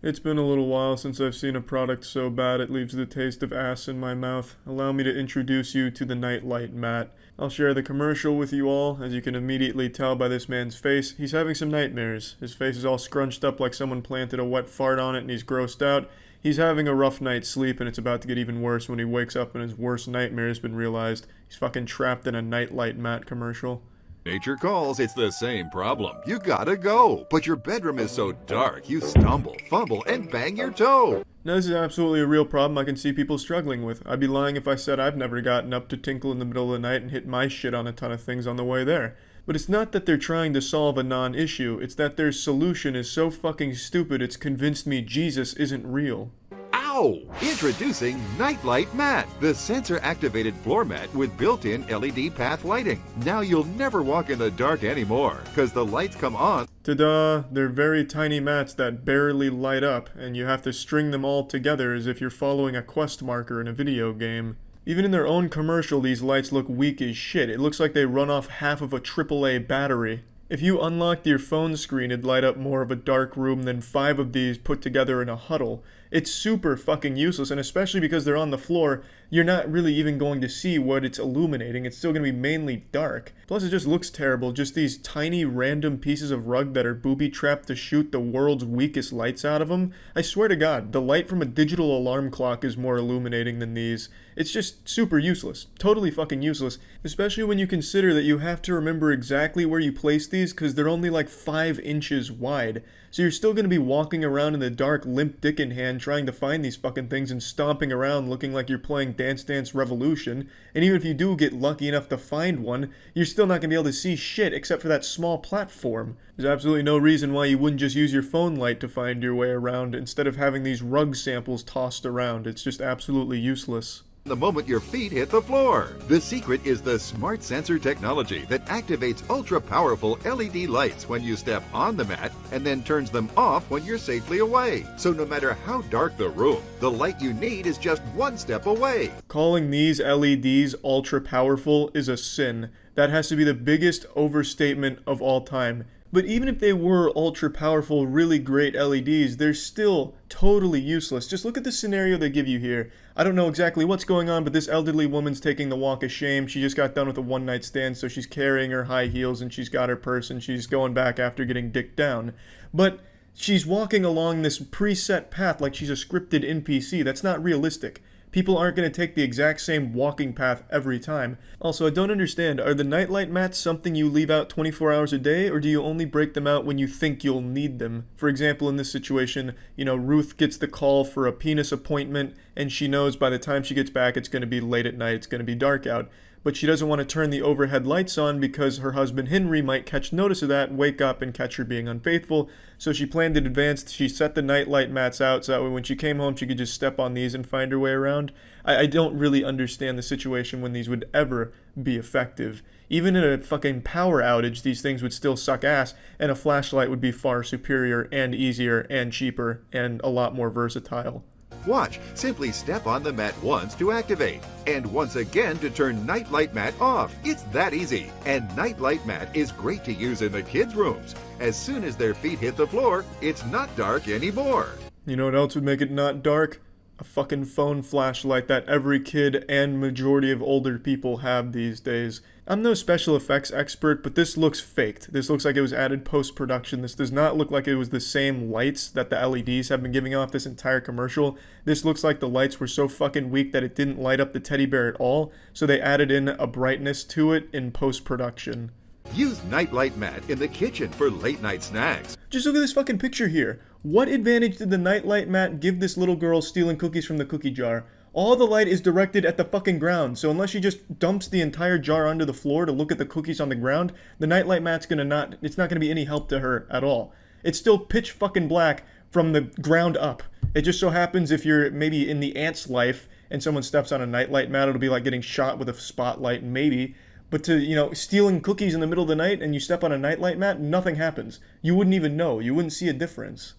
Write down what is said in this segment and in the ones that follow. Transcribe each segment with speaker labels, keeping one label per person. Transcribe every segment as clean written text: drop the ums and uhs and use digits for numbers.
Speaker 1: It's been a little while since I've seen a product so bad it leaves the taste of ass in my mouth. Allow me to introduce you to the Nightlight Mat. I'll share the commercial with you all. As you can immediately tell by this man's face, he's having some nightmares. His face is all scrunched up like someone planted a wet fart on it and he's grossed out. He's having a rough night's sleep and it's about to get even worse when he wakes up and his worst nightmare has been realized. He's fucking trapped in a Nightlight Mat commercial.
Speaker 2: Nature calls, it's the same problem. You gotta go, but your bedroom is so dark, you stumble, fumble, and bang your toe.
Speaker 1: Now this is absolutely a real problem I can see people struggling with. I'd be lying if I said I've never gotten up to tinkle in the middle of the night and hit my shit on a ton of things on the way there. But it's not that they're trying to solve a non-issue, it's that their solution is so fucking stupid it's convinced me Jesus isn't real.
Speaker 2: Ow! Introducing Nightlight Mat, the sensor-activated floor mat with built-in LED path lighting. Now you'll never walk in the dark anymore, because the lights come on.
Speaker 1: Ta-da! They're very tiny mats that barely light up, and you have to string them all together as if you're following a quest marker in a video game. Even in their own commercial, these lights look weak as shit. It looks like they run off half of a AAA battery. If you unlocked your phone screen, it'd light up more of a dark room than 5 of these put together in a huddle. It's super fucking useless, and especially because they're on the floor, you're not really even going to see what it's illuminating. It's still going to be mainly dark. Plus, it just looks terrible. Just these tiny random pieces of rug that are booby-trapped to shoot the world's weakest lights out of them. I swear to God, the light from a digital alarm clock is more illuminating than these. It's just super useless. Totally fucking useless. Especially when you consider that you have to remember exactly where you place these because they're only like 5 inches wide. So you're still going to be walking around in the dark, limp dick in hand, trying to find these fucking things and stomping around looking like you're playing Dance Dance Revolution. And even if you do get lucky enough to find one, you're still not going to be able to see shit except for that small platform. There's absolutely no reason why you wouldn't just use your phone light to find your way around instead of having these rug samples tossed around. It's just absolutely useless.
Speaker 2: The moment your feet hit the floor. The secret is the smart sensor technology that activates ultra-powerful LED lights when you step on the mat and then turns them off when you're safely away. So no matter how dark the room, the light you need is just one step away.
Speaker 1: Calling these LEDs ultra-powerful is a sin. That has to be the biggest overstatement of all time. But even if they were ultra-powerful, really great LEDs, they're still totally useless. Just look at the scenario they give you here. I don't know exactly what's going on, but this elderly woman's taking the walk of shame. She just got done with a one-night stand, so she's carrying her high heels and she's got her purse and she's going back after getting dicked down. But she's walking along this preset path like she's a scripted NPC. That's not realistic. People aren't going to take the exact same walking path every time. Also, I don't understand, are the nightlight mats something you leave out 24 hours a day, or do you only break them out when you think you'll need them? For example, in this situation, Ruth gets the call for a penis appointment, and she knows by the time she gets back it's going to be late at night, it's going to be dark out. But she doesn't want to turn the overhead lights on because her husband Henry might catch notice of that and wake up and catch her being unfaithful. So she planned in advance. She set the nightlight mats out so that way when she came home she could just step on these and find her way around. I don't really understand the situation when these would ever be effective. Even in a fucking power outage, these things would still suck ass, and a flashlight would be far superior and easier and cheaper and a lot more versatile.
Speaker 2: Watch. Simply step on the mat once to activate, and once again to turn Nightlight Mat off. It's that easy. And Nightlight Mat is great to use in the kids' rooms. As soon as their feet hit the floor, it's not dark anymore.
Speaker 1: You know what else would make it not dark? A fucking phone flashlight that every kid and majority of older people have these days. I'm no special effects expert, but this looks faked. This looks like it was added post-production. This does not look like it was the same lights that the LEDs have been giving off this entire commercial. This looks like the lights were so fucking weak that it didn't light up the teddy bear at all, so they added in a brightness to it in post-production.
Speaker 2: Use Nightlight Mat in the kitchen for late-night snacks.
Speaker 1: Just look at this fucking picture here. What advantage did the nightlight mat give this little girl stealing cookies from the cookie jar? All the light is directed at the fucking ground, so unless she just dumps the entire jar onto the floor to look at the cookies on the ground, the nightlight mat's it's not gonna be any help to her at all. It's still pitch fucking black from the ground up. It just so happens if you're maybe in the ant's life and someone steps on a nightlight mat, it'll be like getting shot with a spotlight, maybe. But to, stealing cookies in the middle of the night and you step on a nightlight mat, nothing happens. You wouldn't even know. You wouldn't see a difference.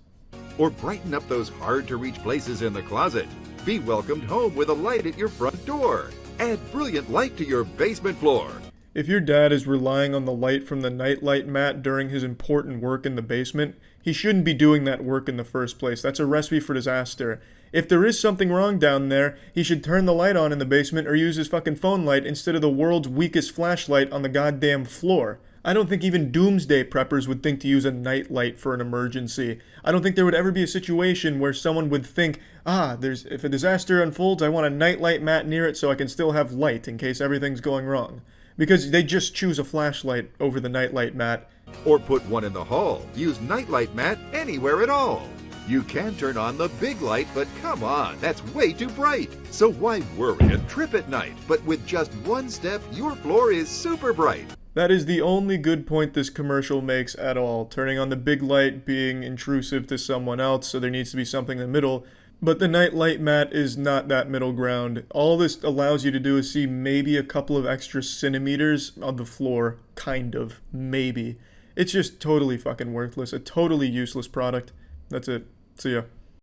Speaker 2: Or brighten up those hard-to-reach places in the closet. Be welcomed home with a light at your front door. Add brilliant light to your basement floor.
Speaker 1: If your dad is relying on the light from the nightlight mat during his important work in the basement, he shouldn't be doing that work in the first place. That's a recipe for disaster. If there is something wrong down there, he should turn the light on in the basement or use his fucking phone light instead of the world's weakest flashlight on the goddamn floor. I don't think even doomsday preppers would think to use a nightlight for an emergency. I don't think there would ever be a situation where someone would think, if a disaster unfolds, I want a nightlight mat near it so I can still have light in case everything's going wrong. Because they just choose a flashlight over the nightlight mat.
Speaker 2: Or put one in the hall. Use nightlight mat anywhere at all. You can turn on the big light, but come on, that's way too bright. So why worry and trip at night? But with just one step, your floor is super bright.
Speaker 1: That is the only good point this commercial makes at all. Turning on the big light being intrusive to someone else, so there needs to be something in the middle. But the nightlight mat is not that middle ground. All this allows you to do is see maybe a couple of extra centimeters of the floor. Kind of. Maybe. It's just totally fucking worthless. A totally useless product. That's it. See ya.